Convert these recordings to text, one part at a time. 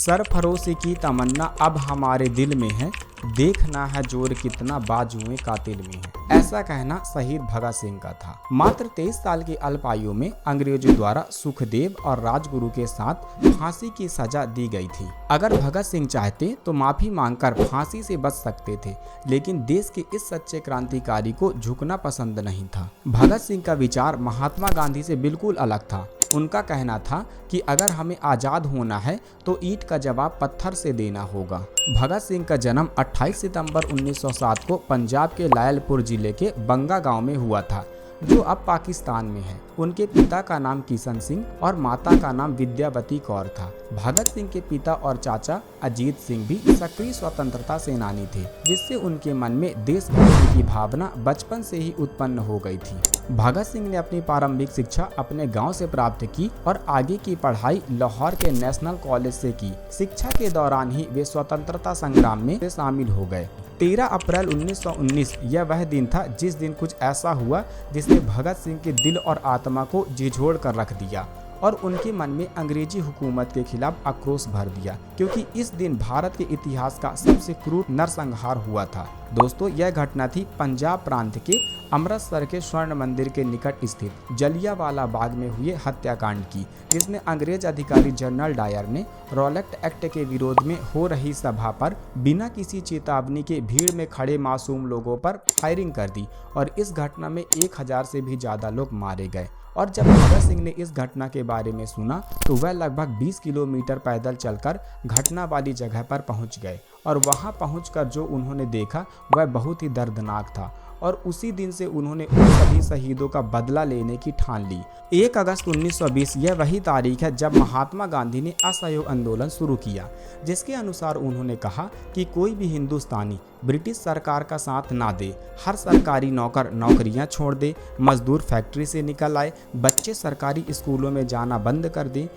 सरफरोशी की तमन्ना अब हमारे दिल में है, देखना है जोर कितना बाजुएं कातिल में है। ऐसा कहना शहीद भगत सिंह का था। मात्र 23 साल की अल्प आयु में अंग्रेजों द्वारा सुखदेव और राजगुरु के साथ फांसी की सजा दी गई थी। अगर भगत सिंह चाहते तो माफी मांगकर फांसी से बच सकते थे, लेकिन देश के इस सच्चे क्रांतिकारी को झुकना पसंद नहीं था। भगत सिंह का विचार महात्मा गांधी से बिल्कुल अलग था। उनका कहना था कि अगर हमें आज़ाद होना है तो ईंट का जवाब पत्थर से देना होगा। भगत सिंह का जन्म 28 सितंबर 1907 को पंजाब के लायलपुर जिले के बंगा गांव में हुआ था, जो अब पाकिस्तान में है। उनके पिता का नाम किशन सिंह और माता का नाम विद्यावती कौर था। भगत सिंह के पिता और चाचा अजीत सिंह भी सक्रिय स्वतंत्रता सेनानी थे, जिससे उनके मन में देशभक्ति की भावना बचपन से ही उत्पन्न हो गई थी। भगत सिंह ने अपनी प्रारंभिक शिक्षा अपने गांव से प्राप्त की और आगे की पढ़ाई लाहौर के नेशनल कॉलेज से की। शिक्षा के दौरान ही वे स्वतंत्रता संग्राम में शामिल हो गए। 13 अप्रैल 1919 यह वह दिन था जिस दिन कुछ ऐसा हुआ जिसने भगत सिंह के दिल और आत्मा को झिझोड़ कर रख दिया और उनके मन में अंग्रेजी हुकूमत के खिलाफ आक्रोश भर दिया, क्योंकि इस दिन भारत के इतिहास का सबसे क्रूर नरसंहार हुआ था। दोस्तों, यह घटना थी पंजाब प्रांत के अमृतसर के स्वर्ण मंदिर के निकट स्थित जलियांवाला बाग में हुए हत्याकांड की, जिसमें अंग्रेज अधिकारी जनरल डायर ने रॉलेट एक्ट के विरोध में हो रही सभा पर बिना किसी चेतावनी के भीड़ में खड़े मासूम लोगों पर फायरिंग कर दी और इस घटना में 1000 से भी ज्यादा लोग मारे गए। और जब भगत सिंह ने इस घटना के बारे में सुना तो वह लगभग 20 किलोमीटर पैदल चलकर घटना वाली जगह पर पहुंच गए और वहां पहुंचकर जो उन्होंने देखा वह बहुत ही दर्दनाक था और उसी दिन से उन्होंने उन सभी शहीदों का बदला लेने की ठान ली। 1 अगस्त 1920 यह वही तारीख है जब महात्मा गांधी ने असहयोग आंदोलन शुरू किया, जिसके अनुसार उन्होंने कहा कि कोई भी हिंदुस्तानी ब्रिटिश सरकार का साथ ना दे, हर सरकारी नौकर नौकरियां छोड़ दे, मजदूर फैक्ट्री से निकल आए, बच्चे सरकारी स्कूलों में जाना बंद कर दें।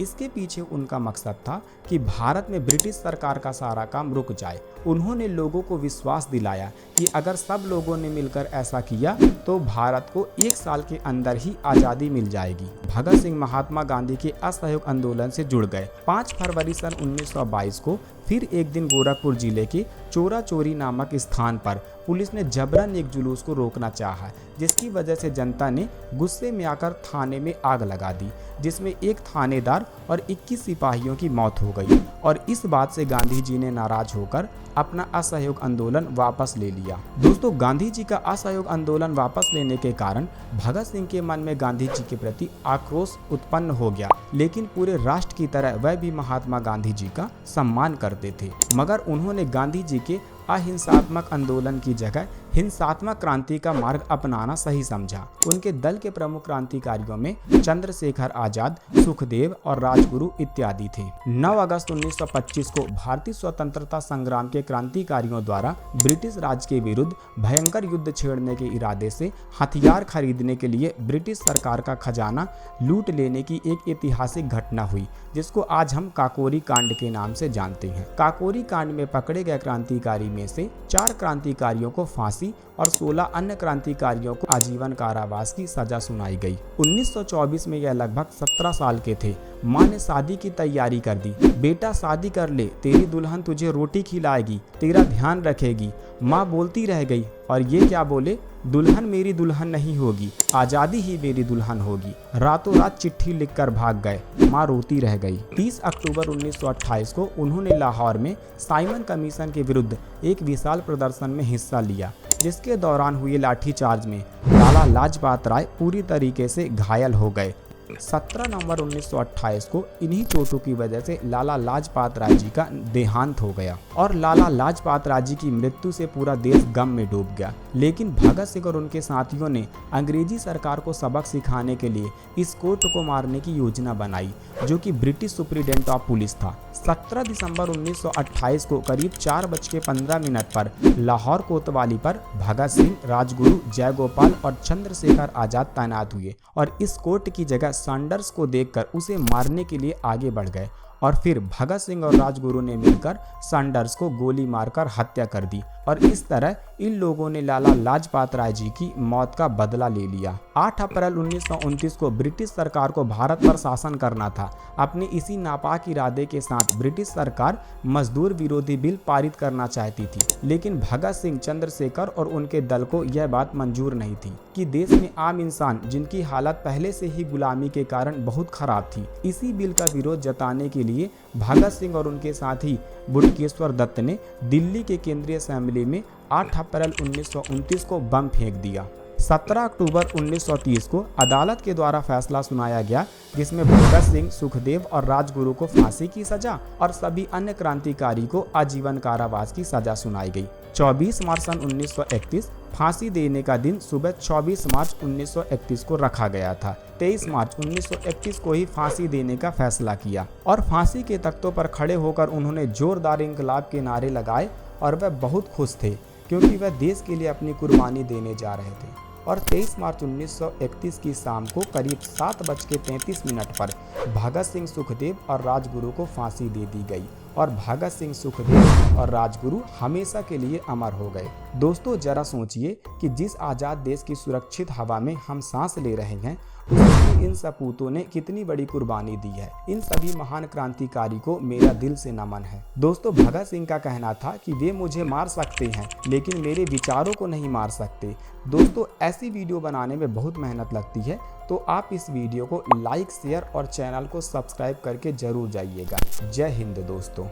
इसके पीछे उनका मकसद था कि भारत में ब्रिटिश सरकार का सारा काम रुक जाए। उन्होंने लोगों को विश्वास दिलाया कि अगर सब लोगों ने मिलकर ऐसा किया तो भारत को 1 साल के अंदर ही आज़ादी मिल जाएगी। भगत सिंह महात्मा गांधी के असहयोग आंदोलन से जुड़ गए। 5 फरवरी सन 1922 को फिर एक दिन गोरखपुर जिले के चोरा चोरी नामक स्थान पर पुलिस ने जबरन एक जुलूस को रोकना चाहा, जिसकी वजह से जनता ने गुस्से में आकर थाने में आग लगा दी, जिसमें एक थानेदार और 21 सिपाहियों की मौत हो गई। और इस बात से गांधी जी ने नाराज होकर अपना असहयोग आंदोलन वापस ले लिया। दोस्तों, गांधी जी का असहयोग आंदोलन वापस लेने के कारण भगत सिंह के मन में गांधी जी के प्रति आक्रोश उत्पन्न हो गया, लेकिन पूरे राष्ट्र की तरह वह भी महात्मा गांधी जी का सम्मान करते थे। मगर उन्होंने गांधी जी के अहिंसात्मक आंदोलन की जगह हिंसात्मक क्रांति का मार्ग अपनाना सही समझा। उनके दल के प्रमुख क्रांतिकारियों में चंद्रशेखर आजाद, सुखदेव और राजगुरु इत्यादि थे। 9 अगस्त 1925 को भारतीय स्वतंत्रता संग्राम के क्रांतिकारियों द्वारा ब्रिटिश राज के विरुद्ध भयंकर युद्ध छेड़ने के इरादे से हथियार खरीदने के लिए ब्रिटिश सरकार का खजाना लूट लेने की एक ऐतिहासिक घटना हुई, जिसको आज हम काकोरी कांड के नाम से जानते हैं। काकोरी कांड में पकड़े गए क्रांतिकारी में से 4 क्रांतिकारियों को फांसी और 16 अन्य क्रांतिकारियों को आजीवन कारावास की सजा सुनाई गई। 1924 में यह लगभग 17 साल के थे। माँ ने शादी की तैयारी कर दी। बेटा शादी कर ले, तेरी दुल्हन तुझे रोटी खिलाएगी, तेरा ध्यान रखेगी। माँ बोलती रह गई और ये क्या बोले, दुल्हन मेरी दुल्हन नहीं होगी, आज़ादी ही मेरी दुल्हन होगी। रातों रात चिट्ठी लिखकर भाग गए। माँ रोती रह गई। 30 अक्टूबर 1928 को उन्होंने लाहौर में साइमन कमीशन के विरुद्ध एक विशाल प्रदर्शन में हिस्सा लिया, जिसके दौरान हुए लाठीचार्ज में लाला लाजपत राय पूरी तरीके से घायल हो गए। 17 नवंबर 1928 को इन्हीं चोटों की वजह से लाला लाजपत राय जी का देहांत हो गया और लाला लाजपत राय जी की मृत्यु से पूरा देश गम में डूब गया। लेकिन भगत सिंह और उनके साथियों ने अंग्रेजी सरकार को सबक सिखाने के लिए इस कोर्ट को मारने की योजना बनाई, जो कि ब्रिटिश सुप्रीडेंट ऑफ पुलिस था। 17 दिसंबर 1928 को करीब 4:15 पर लाहौर कोतवाली पर भगत सिंह, राजगुरु, जयगोपाल और चंद्रशेखर आजाद तैनात हुए और इस कोर्ट की जगह सैंडर्स को देखकर उसे मारने के लिए आगे बढ़ गए और फिर भगत सिंह और राजगुरु ने मिलकर सैंडर्स को गोली मारकर हत्या कर दी और इस तरह इन लोगों ने लाला लाजपत राय जी की मौत का बदला ले लिया। 8 अप्रैल 1929 को ब्रिटिश सरकार को भारत पर शासन करना था। अपने इसी नापाक इरादे के साथ ब्रिटिश सरकार मजदूर विरोधी बिल पारित करना चाहती थी, लेकिन भगत सिंह, चंद्रशेखर और उनके दल को यह बात मंजूर नहीं थी कि देश में आम इंसान जिनकी हालत पहले से ही गुलामी के कारण बहुत खराब थी, इसी बिल का विरोध जताने के लिए भगत सिंह और उनके साथी बटुकेश्वर दत्त ने दिल्ली के केंद्रीय असेंबली में 8 अप्रैल 1929 को बम फेंक दिया। 17 अक्टूबर 1930 को अदालत के द्वारा फैसला सुनाया गया, जिसमें भगत सिंह, सुखदेव और राजगुरु को फांसी की सजा और सभी अन्य क्रांतिकारी को आजीवन कारावास की सजा सुनाई गई। 24 मार्च सन 1931 फांसी देने का दिन सुबह 24 मार्च 1931 को रखा गया था। 23 मार्च 1931 को ही फांसी देने का फैसला किया और फांसी के तख्तों पर खड़े होकर उन्होंने जोरदार इंकलाब के नारे लगाए और वह बहुत खुश थे क्योंकि वह देश के लिए अपनी कुर्बानी देने जा रहे थे। और 23 मार्च 1931 की शाम को करीब 7:33 पर भगत सिंह, सुखदेव और राजगुरु को फांसी दे दी गई और भगत सिंह, सुखदेव और राजगुरु हमेशा के लिए अमर हो गए। दोस्तों, जरा सोचिए कि जिस आज़ाद देश की सुरक्षित हवा में हम सांस ले रहे हैं, उसमें इन सपूतों ने कितनी बड़ी कुर्बानी दी है। इन सभी महान क्रांतिकारी को मेरा दिल से नमन है। दोस्तों, भगत सिंह का कहना था कि वे मुझे मार सकते हैं लेकिन मेरे विचारों को नहीं मार सकते। दोस्तों, ऐसी वीडियो बनाने में बहुत मेहनत लगती है, तो आप इस वीडियो को लाइक, शेयर और चैनल को सब्सक्राइब करके जरूर जाइएगा। जय हिंद दोस्तों।